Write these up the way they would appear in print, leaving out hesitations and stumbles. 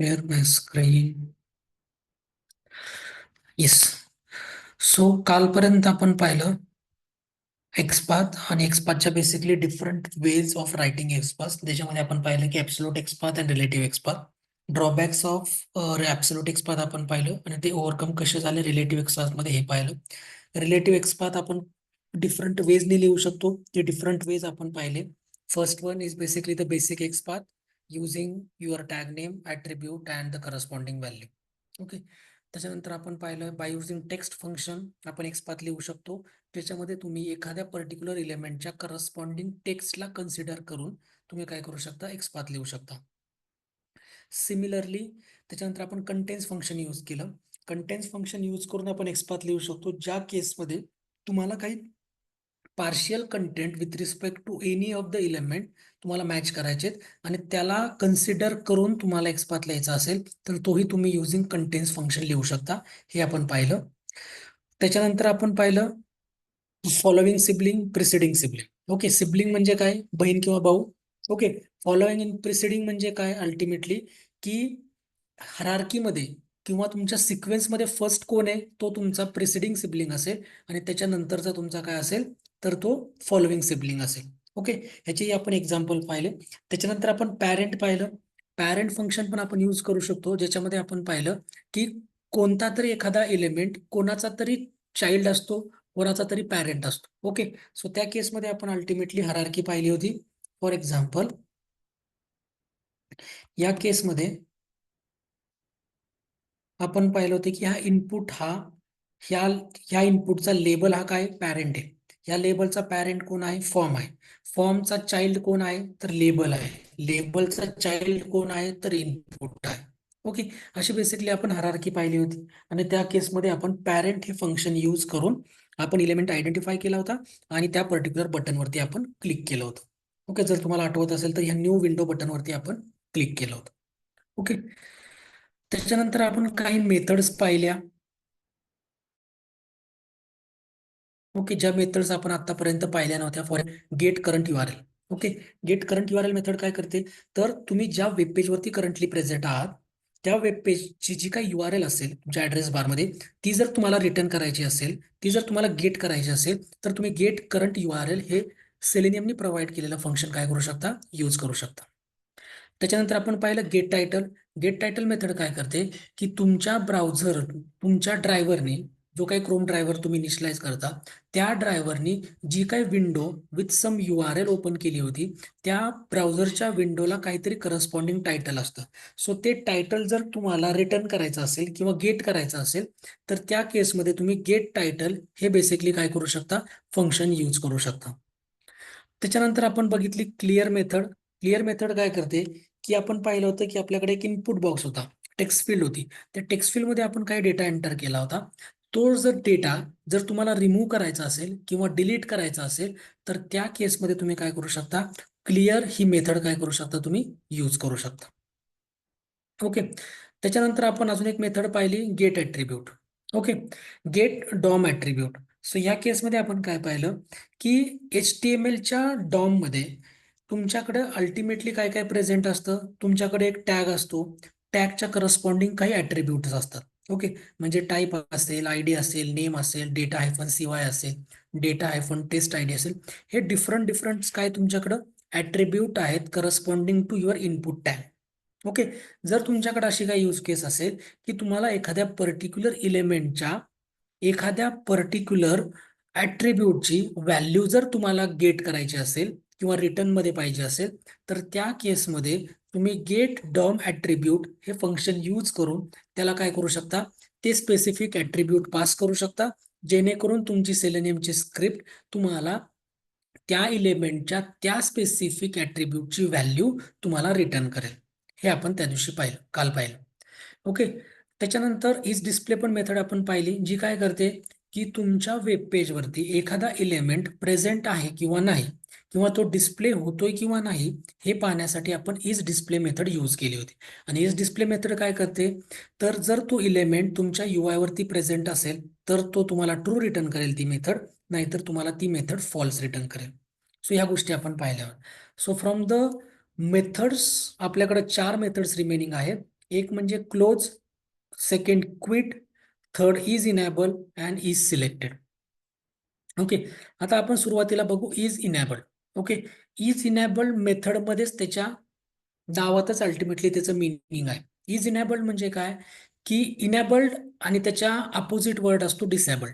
Share my screen. Yes. So कालपर्यंत आपण पाहिलं एक्सपाथ आणि एक्सपाथच्या basically different ways of writing XPath. त्याच्यामध्ये आपण पाहिलं की absolute XPath and relative XPath. Drawbacks of absolute XPath आपण पाहिलं आणि ते ओव्हरकम कसे झाले रिलेटिव्ह एक्सपाथ मध्ये हे पाहिलं. रिलेटिव्ह एक्सपाथ आपण डिफरंट वेजने लिहू शकतो. ते डिफरंट वेज आपण पाहिले. First one is basically the basic XPath using your tag name, attribute and the corresponding value. Okay. त्याच्यानंतर आपण पाहिलं बाय युझिंग टेक्स्ट फंक्शन आपण एक्सपाथ लिहू शकतो, ज्याच्यामध्ये तुम्ही एखाद्या पर्टिक्युलर इलेमेंटच्या करस्पॉन्डिंग टेक्स्टला कन्सिडर करून तुम्ही काय करू शकता, एक्सपाथ लिहू शकता. सिमिलरली त्याच्यानंतर आपण कंटेन्स फंक्शन यूज केलं. कंटेन्स फंक्शन यूज करून आपण एक्सपाथ लिहू शकतो, ज्या केसमध्ये तुम्हाला काही partial content with respect to any of the element तुम्हाला मॅच करायचे आणि त्याला कन्सिडर करून तुम्हाला एक्सपाथ लिहायचा असेल तर तोही तुम्ही युझिंग कंटेन्स फंक्शन लिहू शकता. हे आपण पाहिलं. त्याच्यानंतर आपण पाहिलं following sibling, preceding sibling. Okay. Sibling म्हणजे काय, बहीण किंवा भाऊ. ओके. फॉलोविंग इन प्रिसिडिंग म्हणजे काय, अल्टिमेटली की हरार्कीमध्ये किंवा तुमच्या सिक्वेन्समध्ये फर्स्ट कोण आहे तो तुमचा प्रिसिडिंग सिबलिंग असेल आणि त्याच्यानंतरचा तुमचा काय असेल तर तो फॉलोविंग सिबलिंग असेल. ओके. ह्याचे आपण एक्झाम्पल पाहिले. त्याच्यानंतर आपण पॅरेंट पाहिलं. पॅरेंट फंक्शन पण आपण यूज करू शकतो, ज्याच्यामध्ये आपण पाहिलं की कोणता तरी एखादा एलिमेंट कोणाचा तरी चाइल्ड असतो, कोणाचा तरी पॅरेंट असतो. ओके. सो त्या केसमध्ये आपण अल्टिमेटली हरार्की पाहिली होती. फॉर एक्झाम्पल या केसमध्ये आपण पाहिलं होतं की ह्या ह्या इनपुटचा लेबल हा काय, पॅरेंट आहे. या लेबलचा पॅरेंट कोण आहे, फॉर्म आहे. फॉर्मचा चाइल्ड कोण आहे तर लेबल आहे. लेबलचा चाइल्ड कोण आहे तर इनपुट आहे. ओके. अशी बेसिकली आपण हरारकी पाहिली होती आणि त्या केसमध्ये आपण पॅरेंट हे फंक्शन यूज करून आपण इलेमेंट आयडेंटिफाय केला होता आणि त्या पर्टिक्युलर बटनवरती आपण क्लिक केलं होतं. ओके. जर तुम्हाला आठवत असेल तर ह्या न्यू विंडो बटनवरती आपण क्लिक केलं होतं. ओके. त्याच्यानंतर आपण काही मेथड्स पाहिल्या. ओके. ज्या मेथड्स आपण आतापर्यंत पाहिल्या नव्हत्या. For get current URL. Okay. Get current URL method काय करते तर तुम्ही ज्या वेब पेजवरती करंटली प्रेझेंट आहात त्या वेब पेजची जी काही युआरएल असेल तुमच्या ऍड्रेस बारमध्ये, ती जर तुम्हाला रिटर्न करायची असेल, ती जर तुम्हाला गेट करायची असेल तर तुम्ही गेट करंट युआरएल हे सेलेनियमनी प्रोव्हाइड केलेलं फंक्शन काय करू शकता, यूज करू शकता. त्याच्यानंतर आपण पाहिलं get title. Get title method काय करते की तुमच्या ड्रायव्हरने जो काही क्रोम ड्रायव्हर तुम्ही इनिशियलाइज करता त्या ड्रायव्हरनी जी काही window with some URL open केली होती त्या ब्राउझरच्या विंडोला काहीतरी करस्पॉन्डिंग टायटल असतं. सो ते टायटल जर तुम्हाला रिटर्न करायचं असेल किंवा गेट करायचं असेल तर त्या केसमध्ये तुम्ही गेट टायटल हे बेसिकली काय करू शकता, फंक्शन यूज करू शकता. त्याच्यानंतर आपण बघितली क्लिअर मेथड. क्लिअर मेथड काय करते की आपण पाहिलं होतं की आपल्याकडे एक इनपुट बॉक्स होता, टेक्स्ट फील्ड होती. त्या टेक्स्ट फील्ड मध्ये आपण काय डेटा एंटर केला होता. तो जर डेटा जर तुम्हाला रिमूव्ह करायचा असेल किंवा डिलीट करायचा असेल तर त्या केसमध्ये तुम्ही काय करू शकता, क्लिअर ही मेथड काय करू शकता, तुम्ही यूज करू शकता. ओके. त्याच्यानंतर आपण अजून एक मेथड पाहिली, get attribute. Okay. Get DOM attribute. So या केसमध्ये आपण काय पाहिलं की HTML डॉम मध्ये तुमच्याकडे अल्टिमेटली काय काय प्रेझेंट असतं, तुमच्याकडे एक टॅग असतो. टॅगच्या करस्पॉन्डिंग काही ऍट्रिब्यूट्स असतात. ओके. म्हणजे टाईप असेल, आयडी असेल, नेम असेल, डेटा हायफन CY असेल, डेटा हायफन टेस्ट आयडी असेल. हे डिफरंट डिफरंट काय तुमच्याकडं ऍट्रिब्यूट आहेत corresponding to your input tag. Okay. जर तुमच्याकडे अशी काही यूज केस असेल की तुम्हाला एखाद्या पर्टिक्युलर इलेमेंटच्या एखाद्या पर्टिक्युलर ऍट्रिब्यूटची व्हॅल्यू जर तुम्हाला गेट करायची असेल किंवा रिटर्न मध्ये पाहिजे असेल तर त्या केसमध्ये तुम्ही गेट डॉम ऍट्रिब्यूट हे फंक्शन यूज करून त्याला काय करू शकता, ते स्पेसिफिक ऍट्रिब्यूट पास करू शकता, जेणेकरून तुमची सेलेनियमची स्क्रिप्ट तुम्हाला त्या इलेमेंटच्या त्या स्पेसिफिक ऍट्रिब्यूटची व्हॅल्यू तुम्हाला रिटर्न करेल. हे आपण त्या दिवशी पाहिलं, काल पाहिलं. ओके. त्याच्यानंतर इज डिस्प्ले पण मेथड आपण पाहिली, जी काय करते की तुमच्या वेब पेजवरती एखादा एलिमेंट प्रेझेंट आहे किंवा नाही किंवा तो डिस्प्ले होतोय किंवा नाही हे पाहण्यासाठी आपण इज डिस्प्ले मेथड यूज केली होती. आणि इज डिस्प्ले मेथड काय करते तर जर तो इलेमेंट तुमच्या UI वरती प्रेझेंट असेल तर तो तुम्हाला ट्रू रिटर्न करेल ती मेथड, नाहीतर तुम्हाला ती मेथड फॉल्स रिटर्न करेल. सो ह्या गोष्टी आपण पाहिल्या. सो फ्रॉम द मेथड्स आपल्याकडे 4 मेथड्स रिमेनिंग आहेत. एक म्हणजे close, second quit, third is enable and is selected. Okay, आता आपण सुरुवातीला बघू is enabled. Okay, is enabled मेथडमध्येच त्याच्या नावातच अल्टिमेटली त्याचं मिनिंग आहे. इज इनेबल्ड म्हणजे काय, की इनेबल्ड आणि त्याच्या अपोजिट वर्ड असतो डिसेबल्ड.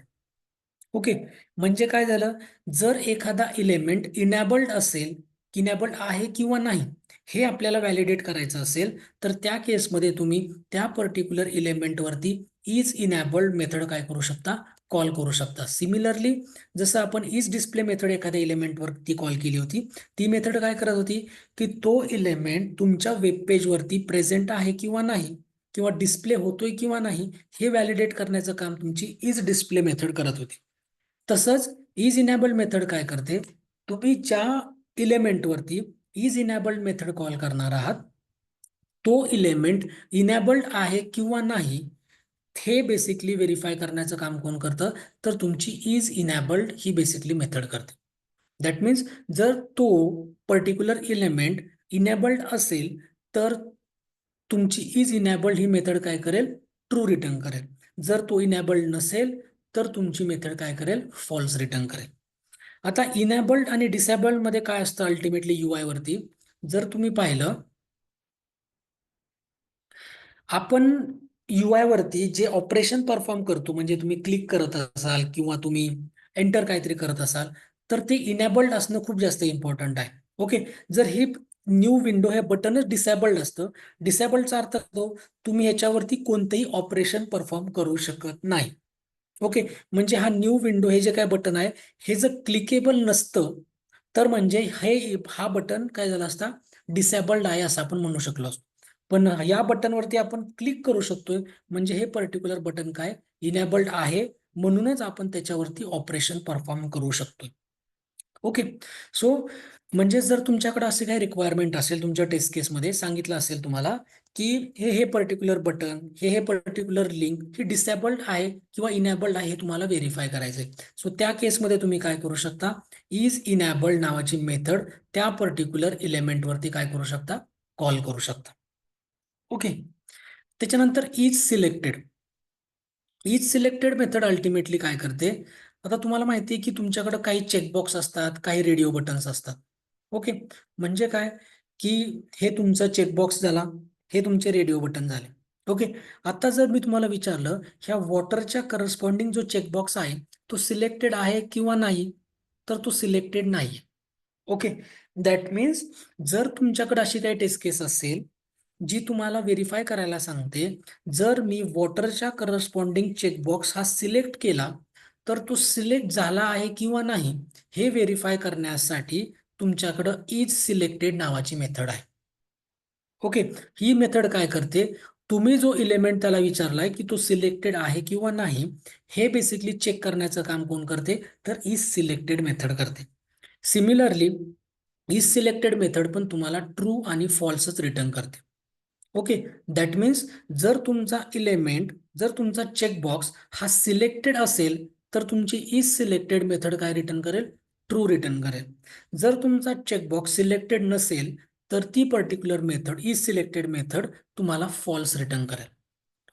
ओके, म्हणजे काय झालं, जर एखादा इलेमेंट इनेबल्ड असेल, इनेबल्ड आहे किंवा नाही हे आपल्याला व्हॅलिडेट करायचं असेल, तर त्या केसमध्ये तुम्ही त्या पर्टिक्युलर इलेमेंटवरती इज इनेबल्ड मेथड काय करू शकता, कॉल करू शकता. सिमिलरली जसं आपण इज डिस्प्ले मेथड एखाद्या इलेमेंटवरती कॉल केली होती, ती मेथड काय करत होती, की तो इलेमेंट तुमच्या वेब पेजवरती प्रेझेंट आहे किंवा नाही, किंवा डिस्प्ले होतोय किंवा नाही हे व्हॅलिडेट करण्याचं काम तुमची इज डिस्प्ले मेथड करत होती. तसंच इज इनेबल्ड मेथड काय करते, तुम्ही ज्या इलेमेंटवरती इज इनेबल्ड मेथड कॉल करणार आहात, तो इलेमेंट इनेबल्ड आहे किंवा नाही हे बेसिकली व्हेरीफाय करण्याचं काम कोण करतं, तर तुमची is enabled he basically method करते. दॅट मीन्स जर तो पर्टिक्युलर इलेमेंट इनेबल्ड असेल तर तुमची इज इनेबल्ड ही मेथड काय करेल, ट्रू रिटर्न करेल. जर तो इनेबल्ड नसेल तर तुमची मेथड काय करेल, फॉल्स रिटर्न करेल. आता इनेबल्ड आणि डिसेबल्ड मध्ये काय असतं अल्टिमेटली यूआय वरती, जर तुम्ही पाहिलं, आपण यूआय वरती जे ऑपरेशन परफॉर्म करतो, म्हणजे तुम्ही क्लिक करत असाल किंवा तुम्ही एंटर काहीतरी करत असाल, तर ते इनेबल्ड असणं खूप जास्त इम्पॉर्टंट आहे. ओके, जर ही न्यू विंडो हे बटनच डिसेबल्ड असतं, डिसेबल्डचा अर्थ होतो तुम्ही याच्यावरती कोणतंही ऑपरेशन परफॉर्म करू शकत नाही. ओके, म्हणजे हा न्यू विंडो हे जे काय बटन आहे हे जर क्लिकेबल नसतं तर म्हणजे हा बटन काय झाला असता, डिसेबल्ड आहे असं आपण म्हणू शकलो असतो. पण या बटनवरती आपण क्लिक करू शकतोय, म्हणजे हे पर्टिक्युलर बटन काय इनेबल्ड आहे, म्हणूनच आपण त्याच्यावरती ऑपरेशन परफॉर्म करू शकतोय. ओके, सो म्हणजे जर तुमच्याकडे असे काही रिक्वायरमेंट असेल, तुमच्या टेस्ट केसमध्ये सांगितलं असेल तुम्हाला की हे पर्टिक्युलर बटन, हे पर्टिक्युलर लिंक ही डिसेबल्ड आहे किंवा इनेबल्ड आहे हे तुम्हाला व्हेरीफाय करायचंय. सो त्या केसमध्ये तुम्ही काय करू शकता, इज इनेबल्ड नावाची मेथड त्या पर्टिक्युलर इलेमेंटवरती काय करू शकता, कॉल करू शकता. ओके, त्याच्यानंतर is selected. Is selected method ultimately काय करते, आता तुम्हाला माहिती आहे की तुमच्याकडे काही चेकबॉक्स असतात, काही रेडिओ बटन्स असतात. ओके, म्हणजे काय, की हे तुमचा चेकबॉक्स झाला, हे तुमचे रेडिओ बटन झाले. ओके, आता जर मी तुम्हाला विचारलं ह्या वॉटरच्या करस्पॉन्डिंग जो चेकबॉक्स आहे तो सिलेक्टेड आहे किंवा नाही, तर तो सिलेक्टेड नाही. ओके, दॅट मीन्स जर तुमच्याकडे अशी काही टेस्ट केस असेल जी तुम्हाला व्हेरीफाय करायला सांगते, जर मी वॉटरच्या करस्पॉन्डिंग चेकबॉक्स हा सिलेक्ट केला तर तो सिलेक्ट झाला आहे किंवा नाही हे व्हेरीफाय करण्यासाठी तुमच्याकडं इज सिलेक्टेड नावाची मेथड आहे. ओके, ही मेथड काय करते, तुम्ही जो इलेमेंट त्याला विचारलाय की तो सिलेक्टेड आहे किंवा नाही हे बेसिकली चेक करण्याचं काम कोण करते, तर इज सिलेक्टेड मेथड करते. सिमिलरली इज सिलेक्टेड मेथड पण तुम्हाला ट्रू आणि फॉल्सच रिटर्न करते. ओके, दॅट मीन्स जर तुमचा इलेमेंट, जर तुमचा चेकबॉक्स हा सिलेक्टेड असेल तर तुमची इज सिलेक्टेड मेथड काय रिटर्न करेल, ट्रू रिटर्न करेल. जर तुमचा चेकबॉक्स सिलेक्टेड नसेल तर ती particular method is selected method तुम्हाला फॉल्स रिटर्न करेल.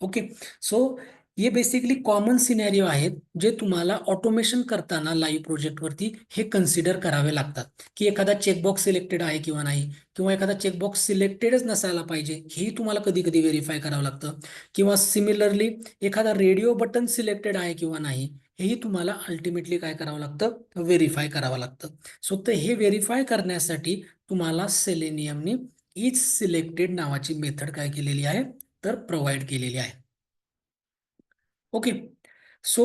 ओके, सो हे बेसिकली कॉमन सिनॅरिओ आहेत जे तुम्हाला ऑटोमेशन करताना लाईव्ह प्रोजेक्टवरती हे कन्सिडर करावे लागतात, की एखादा चेकबॉक्स सिलेक्टेड आहे किंवा नाही, किंवा एखादा चेकबॉक्स सिलेक्टेडच नसायला पाहिजे हेही तुम्हाला कधी कधी व्हेरीफाय करावं लागतं, किंवा सिमिलरली एखादा रेडिओ बटन सिलेक्टेड आहे किंवा नाही हेही तुम्हाला अल्टिमेटली काय करावं लागतं, व्हेरीफाय करावं लागतं. सो तर हे व्हेरीफाय करण्यासाठी तुम्हाला सेलेनियमनी इज सिलेक्टेड नावाची मेथड काय केलेली आहे, तर प्रोव्हाइड केलेली आहे. ओके, सो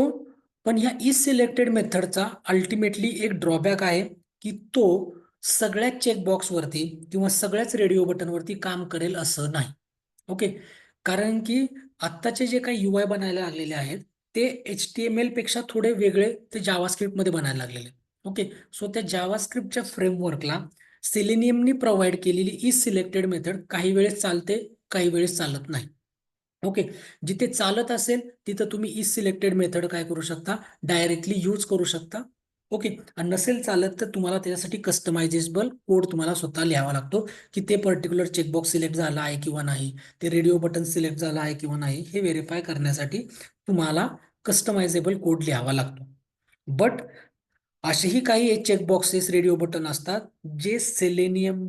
पण ह्या इज सिलेक्टेड मेथडचा अल्टिमेटली एक ड्रॉबॅक आहे की तो सगळ्याच चेकबॉक्सवरती किंवा सगळ्याच रेडिओ बटनवरती काम करेल असं नाही. ओके, कारण की आत्ताचे जे काही युआय बनायला लागलेले आहेत ते HTML पेक्षा थोडे वेगळे ते जावास्क्रिप्टमध्ये बनायला लागलेले. ओके, सो त्या जावास्क्रिप्टच्या फ्रेमवर्कला सेलेनियमनी प्रोव्हाइड केलेली इज सिलेक्टेड मेथड काही वेळेस चालते, काही वेळेस चालत नाही. ओके, जिथे चालत असेल तिथं तुम्ही इज सिलेक्टेड मेथड काय करू शकता, डायरेक्टली यूज करू शकता. ओके. आणि नसेल चालत तर तुम्हाला त्याच्यासाठी कस्टमायझेबल कोड तुम्हाला स्वतः लिहावा लागतो, की ते पर्टिक्युलर चेकबॉक्स सिलेक्ट झाला आहे किंवा नाही, ते रेडिओ बटन सिलेक्ट झाला आहे किंवा नाही, हे व्हेरीफाय करण्यासाठी तुम्हाला कस्टमायझेबल कोड लिहावा लागतो. बट असेही काही चेकबॉक्सेस रेडिओ बटन असतात जे सेलेनियमनी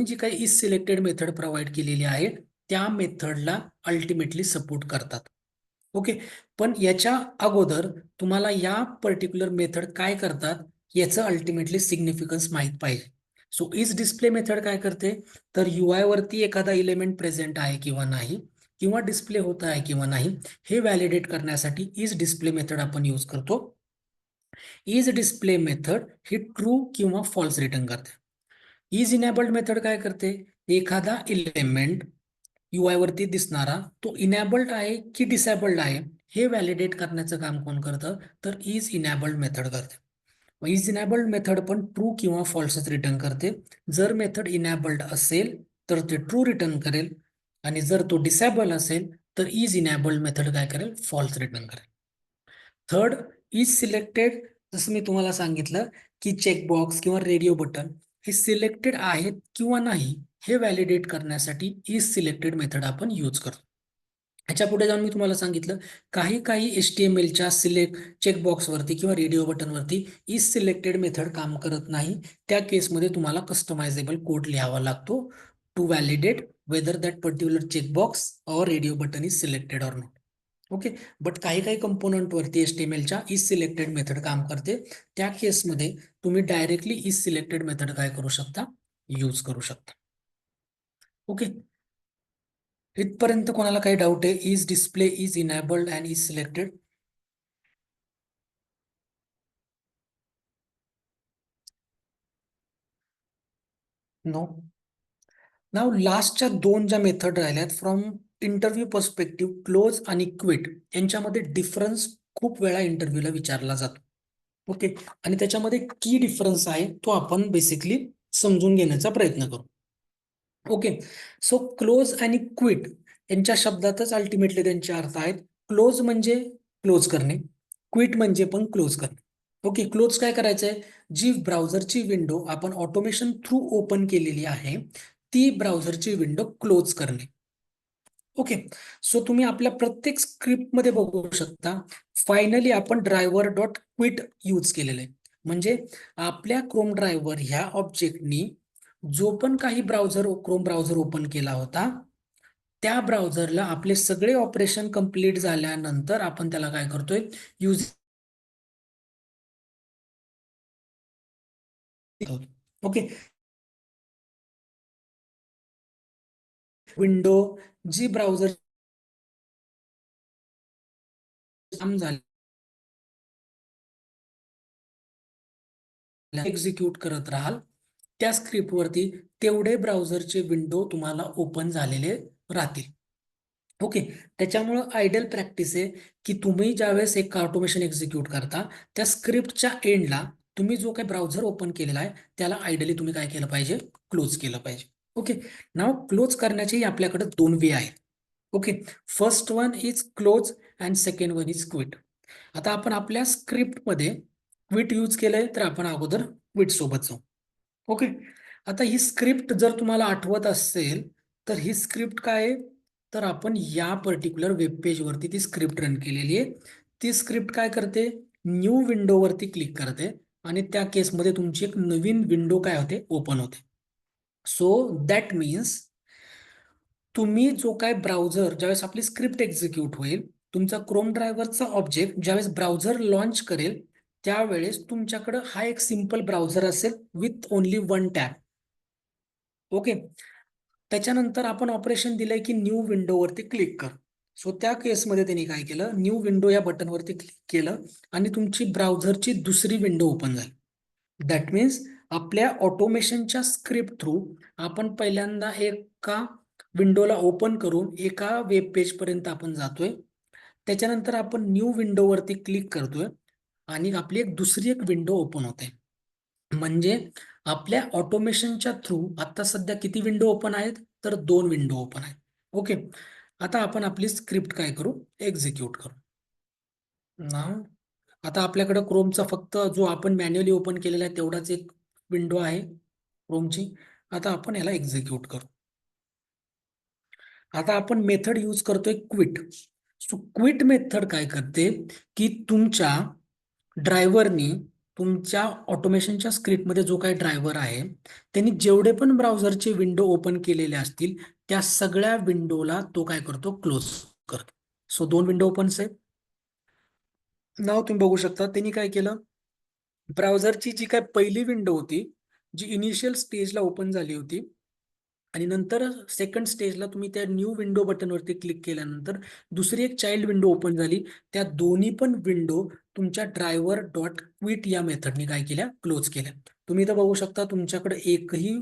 जी काही इज सिलेक्टेड मेथड प्रोव्हाइड केलेली आहे त्या मेथडला अल्टिमेटली सपोर्ट करतात. ओके. पण याच्या अगोदर तुम्हाला या पर्टिक्युलर मेथड काय करतात याचं अल्टिमेटली सिग्निफिकन्स माहीत पाहिजे. सो इज डिस्प्ले मेथड काय करते, तर UI वरती एखादा इलेमेंट प्रेझेंट आहे किंवा नाही, किंवा डिस्प्ले होत आहे किंवा नाही, हे व्हॅलिडेट करण्यासाठी इज डिस्प्ले मेथड आपण यूज करतो. Is display method he true किंवा फॉल्स रिटर्न करते. इज इनेबल्ड मेथड काय करते, एखादा इलेमेंट UI वरती दिसणारा तो इनेबल्ड आहे की डिसेबल्ड आहे हे व्हॅलिडेट करण्याचं काम कोण करतं, तर इज इनेबल्ड मेथड करते. इज इनेबल्ड मेथड पण ट्रू किंवा फॉल्सच रिटर्न करते. जर मेथड इनेबल्ड असेल तर ते ट्रू रिटर्न करेल, आणि जर तो डिसेबल असेल तर इज इनेबल्ड मेथड काय करेल, फॉल्स रिटर्न करेल. Third, is selected. जसं मी तुम्हाला सांगितलं की चेकबॉक्स किंवा रेडिओ बटन हे सिलेक्टेड आहेत किंवा नाही हे व्हॅलिडेट करण्यासाठी इज सिलेक्टेड मेथड आपण यूज करतो. ह्याच्या पुढे जाऊन मी तुम्हाला सांगितलं काही काही HTMLच्या सिलेक्ट चेकबॉक्सवरती किंवा रेडिओ बटनवरती इज सिलेक्टेड मेथड काम करत नाही. त्या केसमध्ये तुम्हाला कस्टमायझेबल कोड लिहावा लागतो to validate whether that particular checkbox or radio button is selected or not. Okay. But काही काही कंपोनंट वरती HTMLच्या इज सिलेक्टेड मेथड काम करते. त्या केसमध्ये तुम्ही डायरेक्टली इज सिलेक्टेड मेथड काय करू शकता, यूज करू शकता. ओके. इथपर्यंत कोणाला काही डाऊट आहे, is display is enabled and is selected? No. नाव लास्टच्या दोन ज्या मेथड राहिल्यात फ्रॉम इंटरव्ह्यू पर्स्पेक्टिव्ह, क्लोज आणि क्विट, यांच्यामध्ये डिफरन्स खूप वेळा इंटरव्ह्यूला विचारला जातो. ओके. आणि त्याच्यामध्ये की डिफरन्स आहे तो आपण बेसिकली समजून घेण्याचा प्रयत्न करू. ओके. सो क्लोज आणि क्विट यांच्या शब्दातच अल्टिमेटली त्यांचे अर्थ आहेत. क्लोज म्हणजे क्लोज करणे, क्विट म्हणजे पण क्लोज करणे. ओके. क्लोज काय करायचंय, जी ब्राउझरची विंडो आपण ऑटोमेशन थ्रू ओपन केलेली आहे ती ब्राउझरची विंडो क्लोज करणे. ओके. सो तुम्ही आपल्या प्रत्येक स्क्रिप्टमध्ये बघू शकता फायनली आपण ड्रायव्हर डॉट क्विट यूज केलेलं आहे. म्हणजे आपल्या क्रोम ड्रायव्हर ह्या ऑब्जेक्टनी जो पण काही क्रोम ब्राउझर ओपन केला होता त्या ब्राउझरला आपले सगळे ऑपरेशन कंप्लीट झाल्यानंतर आपण त्याला काय करतोय, यूज. ओके. विंडो जी ब्राउझर झाली एक्झिक्यूट करत राहाल त्या स्क्रिप्टवरती तेवढे ब्राउझरचे विंडो तुम्हाला ओपन झालेले राहतील. ओके. त्याच्यामुळं आयडियल प्रॅक्टिस आहे की तुम्ही ज्यावेळेस एक ऑटोमेशन एक्झिक्यूट करता त्या स्क्रिप्टच्या एंडला तुम्ही जो काही ब्राउझर ओपन केलेला आहे त्याला आयडियली तुम्ही काय केलं पाहिजे, क्लोज केलं पाहिजे. ओके. नाव क्लोज करण्याचे आपल्याकडे दोन वे आहेत. Okay. First one is close and second one is quit. आता आपण आपल्या स्क्रिप्टमध्ये क्विट यूज केलंय तर आपण अगोदर क्विट सोबत जाऊ. ओके. आता ही स्क्रिप्ट जर तुम्हाला आठवत असेल तर ही स्क्रिप्ट काय आहे, तर आपण या पर्टिक्युलर वेब पेज वरती ती स्क्रिप्ट रन केलेली आहे. ती स्क्रिप्ट काय करते, न्यू विंडो वरती क्लिक करते आणि त्या केसमध्ये तुमची एक नवीन विंडो काय होते, ओपन होते. सो दॅट मीन्स तुम्ही जो काय ब्राउझर ज्यावेळेस आपली स्क्रिप्ट एक्झिक्यूट होईल, तुमचा क्रोम ड्रायव्हरचा ऑब्जेक्ट ज्यावेळेस ब्राउझर लॉन्च करेल त्यावेळेस तुमच्याकडे हा एक सिंपल ब्राउझर असेल with only one tab. Okay. त्याच्यानंतर आपण ऑपरेशन दिलंय की न्यू विंडोवरती क्लिक कर. सो त्या केसमध्ये त्यांनी काय केलं, न्यू विंडो या बटनवरती क्लिक केलं आणि तुमची ब्राउझरची दुसरी विंडो ओपन झाली. दॅट मीन्स आपल्या ऑटोमेशनच्या स्क्रिप्ट थ्रू आपण पहिल्यांदा एका विंडोला ओपन करून एका वेब पेज पर्यंत आपण जातोय. त्याच्यानंतर आपण न्यू विंडोवरती क्लिक करतोय आणि आपली दुसरी एक विंडो ओपन होते. म्हणजे आपल्या ऑटोमेशनच्या थ्रू आता सध्या किती विंडो ओपन आहेत, तर दोन विंडो ओपन आहेत. ओके. आता आपण आपली स्क्रिप्ट काय करू, एक्झिक्यूट करू. नाव आता आपल्याकडे क्रोमचा फक्त जो आपण मॅन्युअली ओपन केलेला आहे तेवढाच एक विंडो आहे क्रोमची. आता आपण याला एक्झिक्यूट करू. आता आपण मेथड यूज करतोय क्विट. सो क्विट मेथड काय करते की तुमच्या ड्रायव्हरनी तुमच्या ऑटोमेशनच्या स्क्रिप्टमध्ये जो काही ड्रायव्हर आहे त्यांनी जेवढे पण ब्राउझरचे विंडो ओपन केलेले असतील त्या सगळ्या विंडोला तो काय करतो, क्लोज करतो. सो दोन विंडो ओपन आहेत. नाव तुम्ही बघू शकता त्यांनी काय केलं, ब्राउझरची जी काय पहिली विंडो होती जी इनिशियल स्टेजला ओपन झाली होती आणि नंतर सेकंड स्टेजला तुम्ही त्या न्यू विंडो बटनवरती क्लिक केल्यानंतर दुसरी एक चाइल्ड विंडो ओपन झाली. त्या दोन्ही पण विंडो तुमच्या ड्रायव्हर डॉट क्विट या मेथडने काय केल्या, क्लोज केल्या. तुम्ही इथं बघू शकता तुमच्याकडे एकही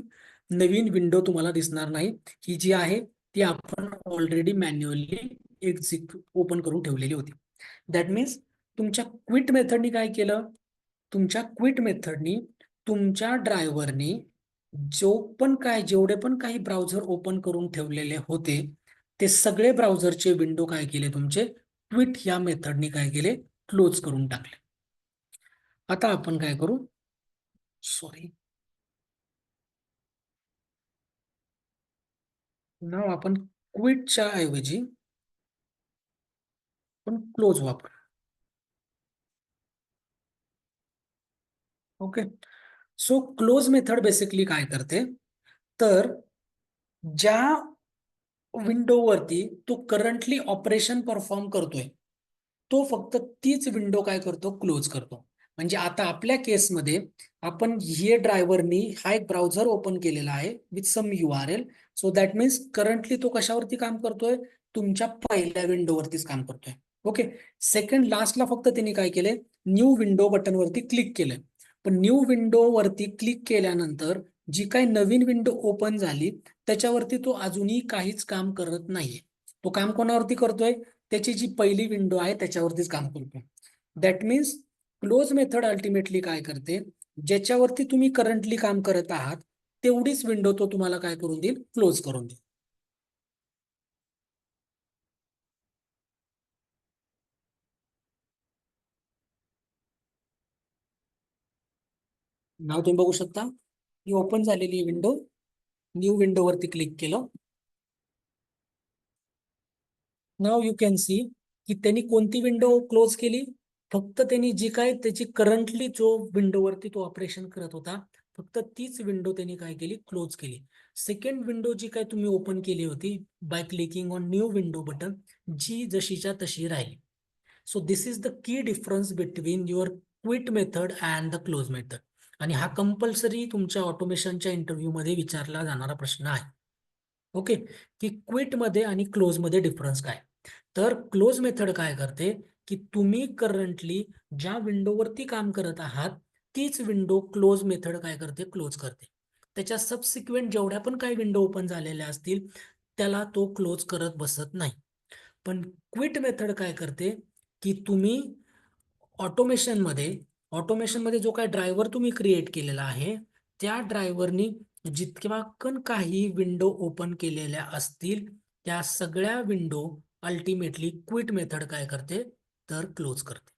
नवीन विंडो तुम्हाला दिसणार नाही. ही जी आहे ती आपण ऑलरेडी मॅन्युअली एक्झिक्यूट ओपन करून ठेवलेली होती. दॅट मीन्स तुमच्या क्विट मेथडनी काय केलं, तुमच्या क्विट मेथडनी तुमच्या ड्रायव्हरनी जेवढे पण काही ब्राउझर ओपन करून ठेवलेले होते ते सगळे ब्राउझरचे विंडो काय केले, तुमचे क्विट या मेथडनी काय केले, क्लोज करून टाकले. आता आपण काय करू, सॉरी, नाव आपण क्विटच्या ऐवजी पण क्लोज वापरू. Okay. So close method basically काय करते, तर ज्या विंडोवरती तो करंटली ऑपरेशन परफॉर्म करतोय तो फक्त तीच विंडो काय करतो, क्लोज करतो. म्हणजे आता आपल्या केसमध्ये आपण हे ड्रायव्हरनी हा एक ब्राउझर ओपन केलेला आहे with some URL. So that means currently तो कशावरती काम करतोय, तुमच्या पहिल्या विंडोवरतीच काम करतोय. ओके. सेकंड लास्टला फक्त त्यांनी काय केलंय, न्यू विंडो बटनवरती क्लिक केलंय. पण न्यू विंडो वरती क्लिक केल्यानंतर जी काही नवीन विंडो ओपन झाली त्याच्यावरती तो अजूनही काहीच काम करत नाहीये. तो काम कोणावरती करतोय, त्याची जी पहिली विंडो आहे त्याच्यावरतीच काम करतोय. That means close method ultimately काय करते, ज्याच्यावरती तुम्ही करंटली काम करत आहात तेवढीच विंडो तो तुम्हाला काय करून देईल, क्लोज करून देईल. नाव तुम्ही बघू शकता, ही ओपन झालेली विंडो, न्यू विंडो वरती क्लिक केलं. नाव यू कॅन सी की त्यांनी कोणती विंडो क्लोज केली, फक्त त्यांनी जी काय त्याची करंटली जो विंडोवरती तो ऑपरेशन करत होता फक्त तीच विंडो त्यांनी काय केली, क्लोज केली. सेकंड विंडो जी काय तुम्ही ओपन केली होती by clicking on new window button, जी जशीच्या तशी राहिली. So this is the key difference between your quit method and the close method. आणि हा कंपल्सरी तुमच्या ऑटोमेशनच्या इंटरव्ह्यू मध्ये विचारला जाणारा प्रश्न आहे. ओके, की क्विट मध्ये आणि क्लोज मध्ये डिफरन्स काय. तर क्लोज मेथड काय करते की तुम्ही करंटली ज्या विंडोवरती काम करत आहात तीच विंडो क्लोज मेथड काय करते, क्लोज करते. त्याच्या सबसिक्वेंट जेवढ्या पण काही विंडो ओपन झालेल्या असतील त्याला तो क्लोज करत बसत नाही. पण क्विट मेथड काय करते की तुम्ही ऑटोमेशनमध्ये ऑटोमेशनमध्ये जो काही ड्रायव्हर तुम्ही क्रिएट केलेला आहे त्या ड्रायव्हरनी जितक्या पण काही विंडो ओपन केलेल्या असतील त्या सगळ्या विंडो अल्टिमेटली क्विट मेथड काय करते, तर क्लोज करते.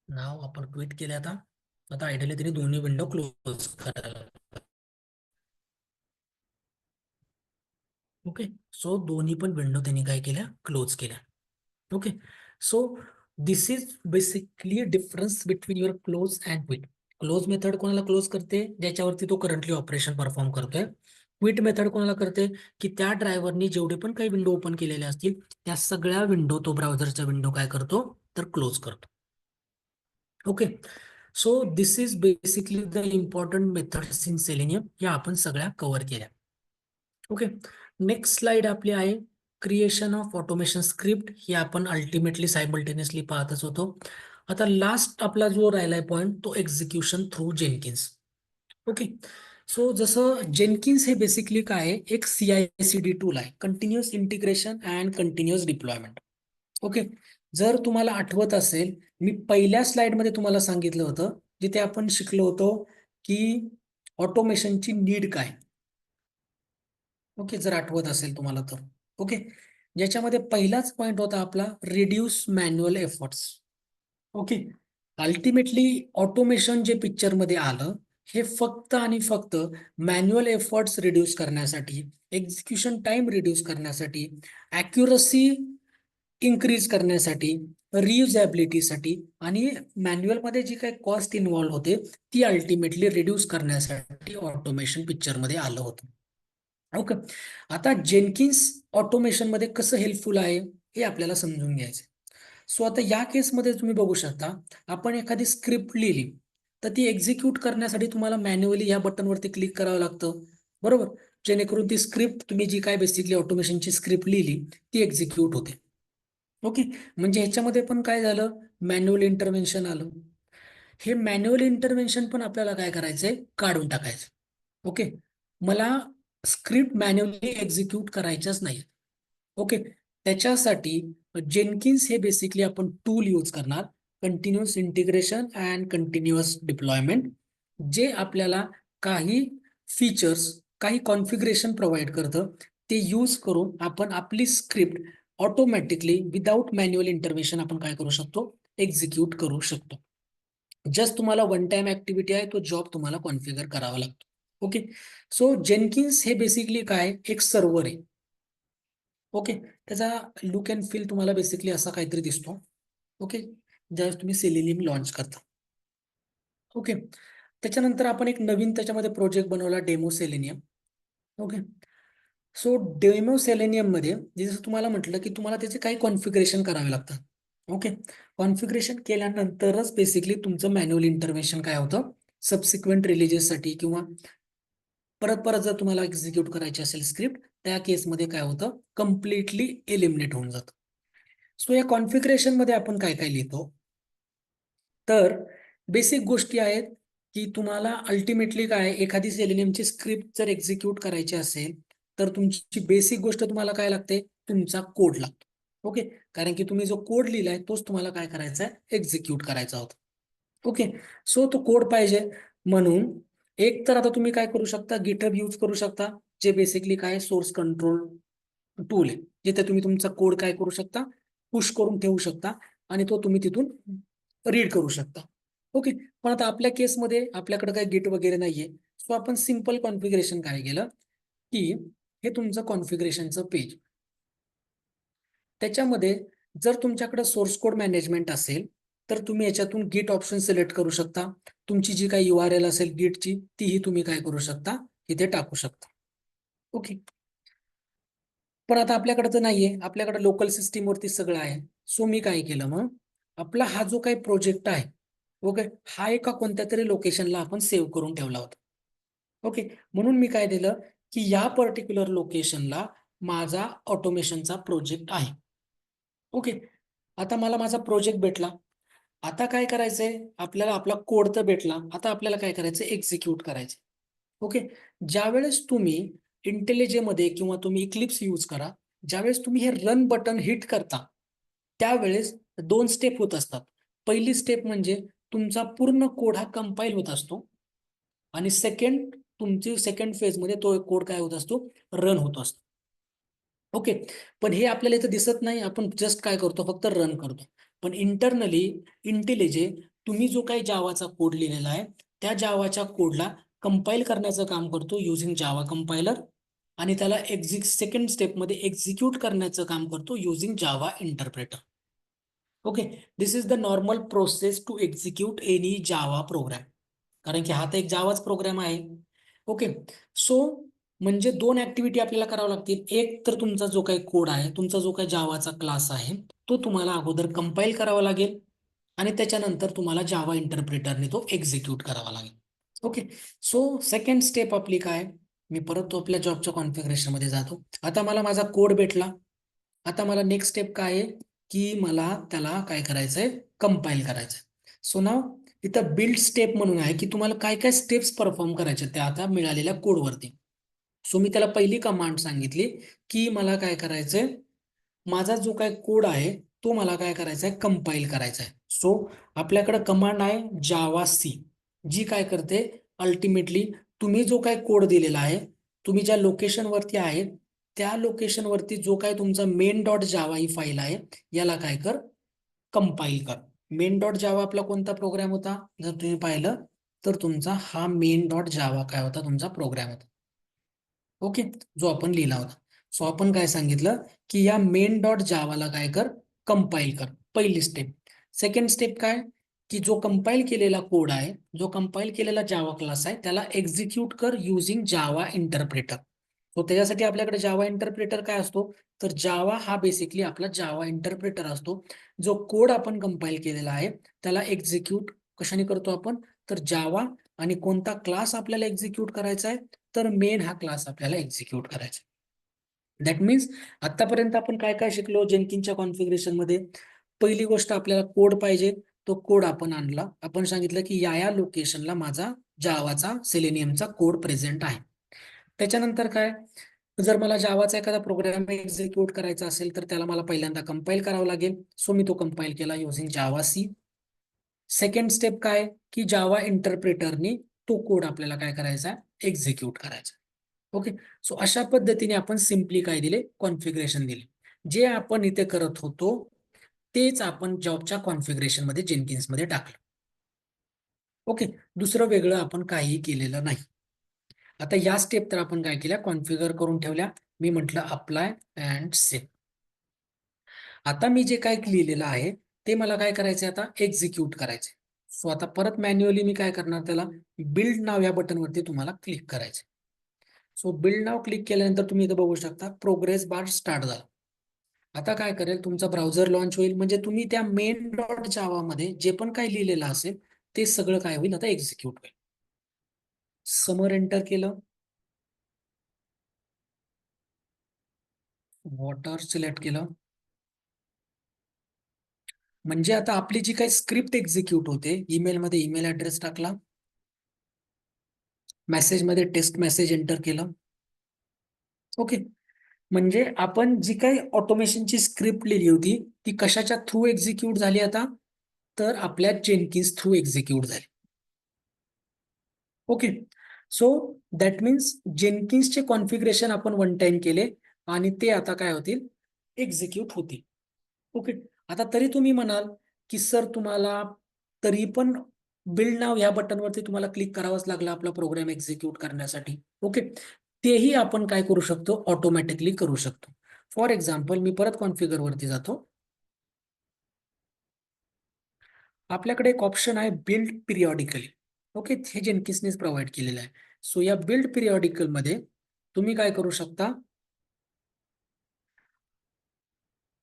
नाव आपण क्विट केले. आता आता आयडियली तरी दोन्ही विंडो क्लोज करायला. ओके. सो दोन्ही पण विंडो त्यांनी काय केल्या, क्लोज केल्या. Okay. So this is basically difference between your close and quit. Close method कोणाला क्लोज करते, ज्याच्यावरती तो करंटली ऑपरेशन परफॉर्म करतोय. क्विट मेथड कोणाला करते की त्या ड्रायव्हरनी जेवढे पण काही विंडो ओपन केलेले असतील त्या सगळ्या विंडो तो ब्राउझरच्या विंडो काय करतो, तर क्लोज करतो. Okay. So this is basically the important methods in selenium, या आपण सगळ्या कव्हर केल्या. ओके. नेक्स्ट स्लाइड आपली आहे क्रिएशन ऑफ ऑटोमेशन स्क्रिप्ट. ही आपण अल्टिमेटली सायमल्टेनियसली पाहतच होतो. आता लास्ट आपला जो राहिलाय पॉइंट तो execution through Jenkins. Okay. So जसं जेनकिन्स हे बेसिकली काय आहे, एक CI/CD टूल आहे, continuous integration and continuous deployment. Okay. जर तुम्हाला आठवत असेल मी पहिल्या स्लाइडमध्ये तुम्हाला सांगितलं होतं जिथे आपण शिकलो होतो की ऑटोमेशनची नीड काय. ओके, जर आठवत असेल तुम्हाला तर. ओके, ज्याच्यामध्ये पहिलाच पॉइंट होता आपला reduce manual efforts. Okay, ultimately automation जे पिक्चरमध्ये आलं, हे फक्त आणि फक्त मॅन्युअल एफर्ट्स रिड्यूस करण्यासाठी, एक्झिक्युशन टाइम रिड्यूस करण्यासाठी, ॲक्युरसी इन्क्रीज करण्यासाठी, रियुजेबिलिटीसाठी आणि मॅन्युअलमध्ये जी काही कॉस्ट इन्व्हॉल्व होते ती अल्टिमेटली रिड्यूस करण्यासाठी ऑटोमेशन पिक्चरमध्ये आलं होतं. ओके, आता जेनकिन्स ऑटोमेशन मध्ये कसं हेल्पफुल आहे हे आपल्याला समजून घ्यायचं. सो आता या केसमध्ये तुम्ही बघू शकता, आपण एखादी स्क्रिप्ट लिहिली तर ती एक्झिक्यूट करण्यासाठी तुम्हाला मॅन्युअली या बटनवरती क्लिक करावं लागतं, बरोबर, जेणेकरून ती स्क्रिप्ट तुम्ही जी काय बेसिकली ऑटोमेशनची स्क्रिप्ट लिहिली ती एक्झिक्यूट होते. ओके, म्हणजे ह्याच्यामध्ये पण काय झालं, मॅन्युअल इंटरव्हेन्शन आलं. हे मॅन्युअल इंटरव्हेन्शन पण आपल्याला काय करायचंय, काढून टाकायचं. ओके, मला स्क्रिप्ट मॅन्युअली एक्झिक्यूट करायच्याच नाही. ओके, त्याच्यासाठी जेनकिन्स हे बेसिकली आपण टूल यूज करणार, continuous integration and continuous deployment, जे आपल्याला काही फीचर्स, काही कॉन्फिगरेशन प्रोव्हाइड करतं. ते यूज करून आपण आपली script automatically without manual intervention आपण काय करू शकतो, एक्झिक्यूट करू शकतो. जस्ट तुम्हाला वन टाइम ऍक्टिव्हिटी आहे, तो जॉब तुम्हाला कॉन्फिगर करावा लागतो. ओके, सो जेनकिन्स हे बेसिकली काय, एक सर्व्हर आहे. ओके, त्याचा लुक अँड फील तुम्हाला बेसिकली असा काहीतरी दिसतो. ओके, ज्यावेळेस तुम्ही सेलेनियम लॉन्च करता. ओके, त्याच्यानंतर आपण एक नवीन त्याच्यामध्ये प्रोजेक्ट बनवला, demo selenium. Okay, so demo selenium मध्ये जसं तुम्हाला म्हटलं की तुम्हाला त्याचे काही कॉन्फिगरेशन करावे लागतात. ओके, कॉन्फिगरेशन केल्यानंतरच बेसिकली तुमचं मॅन्युअल इंटरव्हेन्शन काय होतं, सबसिक्वेंट रिलीजेससाठी किंवा परत परत जर तुम्हाला एक्झिक्यूट करायची असेल स्क्रिप्ट, त्या केसमध्ये काय होतं, कम्प्लिटली एलिमिनेट होऊन जातं. सो या कॉन्फिगरेशन मध्ये आपण काय काय लिहितो, तर बेसिक गोष्टी आहेत की तुम्हाला अल्टिमेटली काय, एखादी सेलेनियमची स्क्रिप्ट जर एक्झिक्यूट करायची असेल तर तुमची बेसिक गोष्ट तुम्हाला काय लागते, तुमचा कोड लागतो. ओके, कारण की तुम्ही जो कोड लिहिलाय तोच तुम्हाला काय करायचा आहे, एक्झिक्यूट करायचा होता. ओके, सो तो कोड पाहिजे म्हणून एक तर आता तुम्ही काय करू शकता, गिटहब यूज करू शकता, जे बेसिकली काय सोर्स कंट्रोल टूल आहे, जिथे तुम्ही तुमचा कोड काय करू शकता, पुश करून ठेवू शकता आणि तो तुम्ही तिथून रीड करू शकता. ओके, पण आता आपल्या केसमध्ये आपल्याकडे काही गिट वगैरे नाहीये, सो आपण सिंपल कॉन्फिगरेशन काय केलं की हे तुमचं कॉन्फिगरेशनचं पेज, त्याच्यामध्ये जर तुमच्याकडे सोर्स कोड मॅनेजमेंट असेल तर तुम्ही याच्यातून गिट ऑप्शन सिलेक्ट करू शकता. तुमची जी काही URL असेल गिटची तीही तुम्ही काय करू शकता, इथे टाकू शकता. ओके, पण आता आपल्याकडे तर नाहीये, आपल्याकडे लोकल सिस्टीमवरती सगळं आहे. सो मी काय केलं मग, आपला हा जो काही प्रोजेक्ट आहे, ओके, हा एका कोणत्या तरी लोकेशनला आपण सेव्ह करून ठेवला होता. ओके, म्हणून मी काय दिलं की या पर्टिक्युलर लोकेशनला माझा ऑटोमेशनचा प्रोजेक्ट आहे. ओके, आता मला माझा प्रोजेक्ट भेटला. आता काय करायचंय, आपल्याला आपला कोड तर भेटला, आता आपल्याला काय करायचं, एक्झिक्यूट करायचं. ओके, ज्यावेळेस तुम्ही इंटेलिजेमध्ये किंवा तुम्ही इक्लिप्स यूज करा, ज्यावेळेस तुम्ही हे रन बटन हिट करता त्यावेळेस दोन स्टेप होत असतात. पहिली स्टेप म्हणजे तुमचा पूर्ण कोड हा कंपाईल होत असतो आणि तुमची सेकंड फेजमध्ये तो कोड काय होत असतो, रन होत असतो. ओके, पण हे आपल्याला इथं दिसत नाही, आपण जस्ट काय करतो, फक्त रन करतो. पण इंटरनली इंटेलिजे तुम्ही जो काही जावाचा कोड लिहिलेला आहे त्या जावाच्या कोडला कंपाईल करण्याचं काम करतो युझिंग जावा कंपायलर, आणि त्याला सेकंड स्टेपमध्ये एक्झिक्यूट करण्याचं काम करतो using Java interpreter. Okay, this is the normal process to execute any Java program, कारण की हा तर एक जावाच प्रोग्राम आहे. ओके, सो म्हणजे दोन ऍक्टिव्हिटी आपल्याला कराव्या लागतील. एक तर तुमचा जो काही कोड आहे, तुमचा जो काही जावाचा क्लास आहे, तो तुम्हाला अगोदर कंपाईल करावा लागेल आणि त्याच्यानंतर तुम्हाला जावा इंटरप्रेटरने तो एक्झिक्यूट करावा लागेल. ओके, सो सेकंड स्टेप आपली काय, मी परत तो आपल्या जॉबच्या कॉन्फिगरेशन मध्ये जातो. आता मला माझा कोड भेटला. आता मला नेक्स्ट स्टेप काय आहे की मला त्याला काय करायचंय, कंपाईल करायचंय. सो नाव इथं बिल्ड स्टेप म्हणून आहे की तुम्हाला काय काय स्टेप्स परफॉर्म करायचे त्या आता मिळालेल्या कोडवरती. सो मी त्याला पहिली कमांड सांगितली की मला काय करायचंय, माझा जो काय कोड आहे तो मला काय करायचा आहे, कंपाईल करायचा आहे. सो आपल्याकडे कमांड आहे जावा सी, जी काय करते, अल्टिमेटली तुम्ही जो काय कोड दिलेला आहे तुम्ही ज्या लोकेशन वरती आहे त्या लोकेशन वरती जो काय तुमचा मेन डॉट जावा ही फाईल आहे याला काय कर, कंपाईल कर. मेन डॉट जावा आपला कोणता प्रोग्राम होता जर तुम्ही पाहिलं तर तुमचा हा मेन डॉट जावा काय होता, तुमचा प्रोग्राम होता. ओके, जो आपण लिहिला होता. सो आपण काय सांगितलं की या मेन डॉट जावाला काय कर, कंपाईल कर, पहिली स्टेप. सेकंड स्टेप काय, की जो कंपाईल केलेला कोड आहे, जो कंपाईल केलेला जावा क्लास आहे त्याला एक्झिक्यूट कर युझिंग जावा इंटरप्रेटर. सो त्याच्यासाठी आपल्याकडे जावा इंटरप्रेटर काय असतो, तर जावा हा बेसिकली आपला जावा इंटरप्रेटर असतो. जो कोड आपण कंपाईल केलेला आहे त्याला एक्झिक्यूट कशाने करतो आपण, तर जावा, आणि कोणता क्लास आपल्याला एक्झिक्यूट करायचा आहे, तर मेन हा क्लास आपल्याला एक्झिक्यूट करायचा. दॅट मीन्स आतापर्यंत आपण काय काय शिकलो जेनकिनच्या कॉन्फिगरेशन मध्ये. पहिली गोष्ट आपल्याला कोड पाहिजे, तो कोड आपण आणला. आपण सांगितलं की या लोकेशनला माझा जावाचा सेलेनियमचा कोड प्रेझेंट आहे. त्याच्यानंतर काय, जर मला जावाचा एखादा प्रोग्राम एक्झिक्यूट करायचा असेल तर त्याला मला पहिल्यांदा कंपाईल करावं लागेल. सो मी तो कंपाईल केला युझिंग जावा सी. सेकंड स्टेप काय, की जावा इंटरप्रेटरनी तो कोड आपल्याला काय करायचा, एक्झिक्यूट करायचा. ओके, सो अशा पद्धतीने आपण सिम्पली काय दिले, कॉन्फिगरेशन दिले. जे आपण इथे करत होतो तेच आपण जॉबच्या कॉन्फिगरेशन मध्ये जेनकिन्स मध्ये टाकलं. ओके, दुसरं वेगळं आपण काहीही केलेलं नाही. आता या स्टेप तर आपण काय केल्या, कॉन्फिगर करून ठेवल्या. मी म्हटलं अप्लाय अँड सेव्ह. आता मी जे काय लिहिलेलं आहे ते मला काय करायचंय, आता एक्झिक्यूट करायचंय. सो आता परत मॅन्युअली मी काय करणार, त्याला बिल्ड नाव या बटनवरती तुम्हाला क्लिक करायचं. सो बिल्ड नाव क्लिक केल्यानंतर तुम्ही इथं बघू शकता प्रोग्रेस बार स्टार्ट झाला. आता काय करेल, तुमचा ब्राउझर लॉन्च होईल, म्हणजे तुम्ही त्या मेन डॉट जावा मध्ये जे पण काही लिहिलेलं असेल ते सगळं काय होईल, आता एक्झिक्यूट होईल. समर एंटर केलं, वॉटर सिलेक्ट केलं, म्हणजे आता आपली जी काही स्क्रिप्ट एक्झिक्यूट होते, ईमेलमध्ये ईमेल ऍड्रेस टाकला, मेसेजमध्ये टेस्ट मेसेज एंटर केलं. ओके, म्हणजे आपण जी काही ऑटोमेशनची स्क्रिप्ट लिहिली होती ती कशाच्या थ्रू एक्झिक्यूट झाली आता, तर आपल्या जेनकिन्स थ्रू एक्झिक्यूट झाली. ओके, सो दॅट मीन्स जेनकिन्सचे कॉन्फिगरेशन आपण वन टाइम केले आणि ते आता काय होतील, एक्झिक्यूट होतील. ओके, आता तरी तुम्ही म्हणाल की सर तुम्हाला तरी पण बिल्ड नाव या बटनवरती तुम्हाला क्लिक करावंच लागलं आपला प्रोग्राम एक्झिक्यूट करण्यासाठी. ओके, तेही आपण काय करू शकतो, ऑटोमॅटिकली करू शकतो. फॉर एक्झाम्पल मी परत कॉन्फिगर वरती जातो. आपल्याकडे एक ऑप्शन आहे बिल्ड पिरियॉडिकली. ओके, हे जेनकिन्सनेच प्रोव्हाइड केलेलं आहे. सो या बिल्ड पिरियॉडिकल मध्ये तुम्ही काय करू शकता,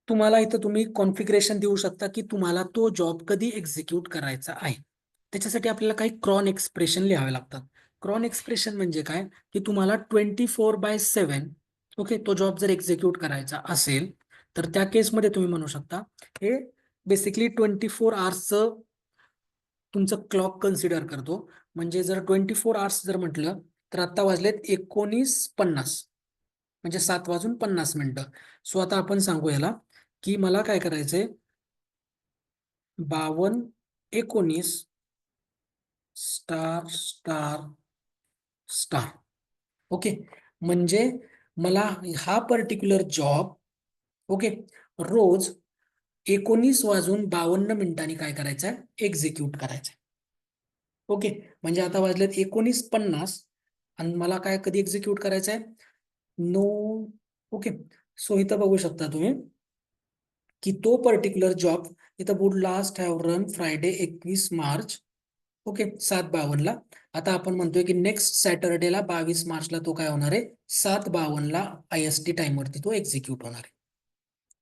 तुम्हाला इथं तुम्ही कॉन्फिगरेशन देऊ शकता की तुम्हाला तो जॉब कधी एक्झिक्यूट करायचा आहे. त्याच्यासाठी आपल्याला काही क्रॉन एक्सप्रेशन लिहावे लागतात. क्रॉन एक्सप्रेशन म्हणजे काय, की तुम्हाला 24/7 ओके तो जॉब जर एक्झिक्यूट करायचा असेल तर त्या केसमध्ये तुम्ही म्हणू शकता, हे बेसिकली 24 आवर्सचं तुमचं क्लॉक कन्सिडर करतो. म्हणजे जर 24 आवर्स जर म्हटलं तर आता वाजलेत 19:50, म्हणजे 7:50. सो आता आपण सांगू याला की मला काय करायचंय, 52:19 स्टार स्टार स्टार. ओके, म्हणजे मला हा पर्टिक्युलर जॉब ओके रोज 19:52 काय करायचा आहे, एक्झिक्यूट करायचा आहे. ओके, म्हणजे आता वाजलेत 19:50 आणि मला काय कधी एक्झिक्यूट करायचं आहे, नो. ओके, सो इथं बघू शकता तुम्ही की तो पर्टिक्युलर जॉब इथं would last have run Friday 21 March. Okay, 7:52 आता आपण म्हणतोय की नेक्स्ट सॅटरडेला 22 मार्चला तो काय होणार आहे, 7:52 IST टाइम वरती तो एक्झिक्यूट होणार आहे.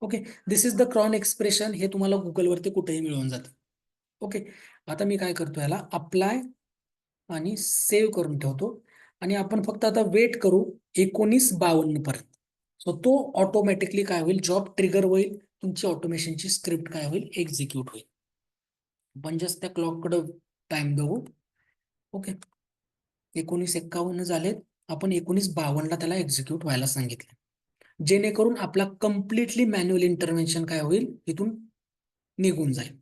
Okay, this is the cron expression. हे तुम्हाला गुगलवरती कुठेही मिळून जातं. ओके, आता मी काय करतो, याला अप्लाय आणि सेव्ह करून ठेवतो आणि आपण फक्त आता वेट करू 19:52 पर्यंत. सो तो ऑटोमॅटिकली काय होईल, जॉब ट्रिगर होईल, तुमची ऑटोमेशनची स्क्रिप्ट काय होईल, एक्झिक्यूट होईल. आपण जस्ट त्या क्लॉककडे टाइम बघू. ओके, 19:51 झालेत, आपण 19:52 त्याला एक्झिक्यूट व्हायला सांगितलं, जेणेकरून आपला कम्प्लिटली मॅन्युअल इंटरव्हेन्शन काय होईल, इथून निघून जाईल.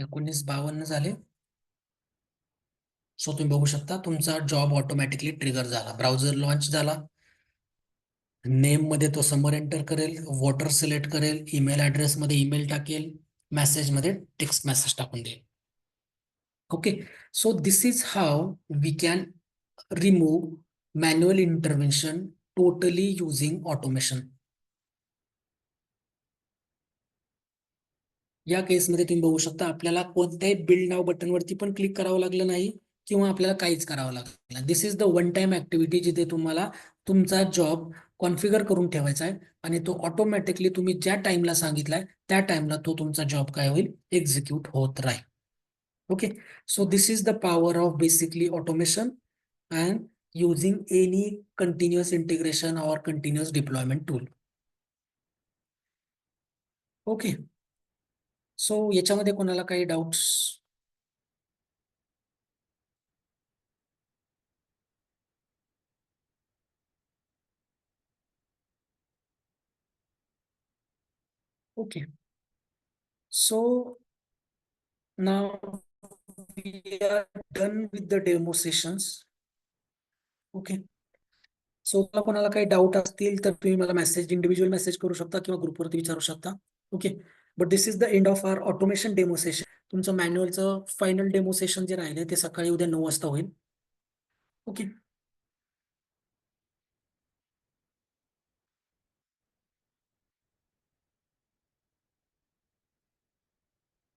1952 झाले. सो तुम्ही बघू शकता तुमचा जॉब ऑटोमॅटिकली ट्रिगर झाला. ब्राउझर लॉन्च झाला. नेम मध्ये तो समर एंटर करेल, वॉटर सिलेक्ट करेल, ईमेल ऍड्रेस मध्ये ईमेल टाकेल, मेसेज मध्ये टेक्स्ट मेसेज टाकून देईल. Okay, so this is how we can remove manual intervention totally using automation. या केसमध्ये तुम्ही बघू शकता आपल्याला कोणत्याही बिल्ड नाव बटनवरती पण क्लिक करावं लागलं नाही किंवा आपल्याला काहीच करावं लागलं नाही. This is the one time activity जिथे तुम्हाला तुमचा जॉब कॉन्फिगर करून ठेवायचा आहे आणि तो ऑटोमॅटिकली तुम्ही ज्या टाइमला सांगितलाय त्या टाइमला तो तुमचा जॉब काय होईल, एक्झिक्यूट होत राहील. Okay, so this is the power of basically automation and using any continuous integration or continuous deployment tool. Okay, so याच्यामध्ये कोणाला काही doubts? Okay, so now we are done with the demo sessions. Okay, so तुम्हाला कोणाला काही doubt असतील तर तुम्ही मला मेसेज, इंडिव्हिज्युअल मेसेज करू शकता किंवा ग्रुपवरती विचारू शकता. Okay, but this is the end of our automation demo session. तुमचं मॅन्युअलचं फायनल डेमो सेशन जे राहिले ते सकाळी उद्या 9 वाजता होईल. ओके,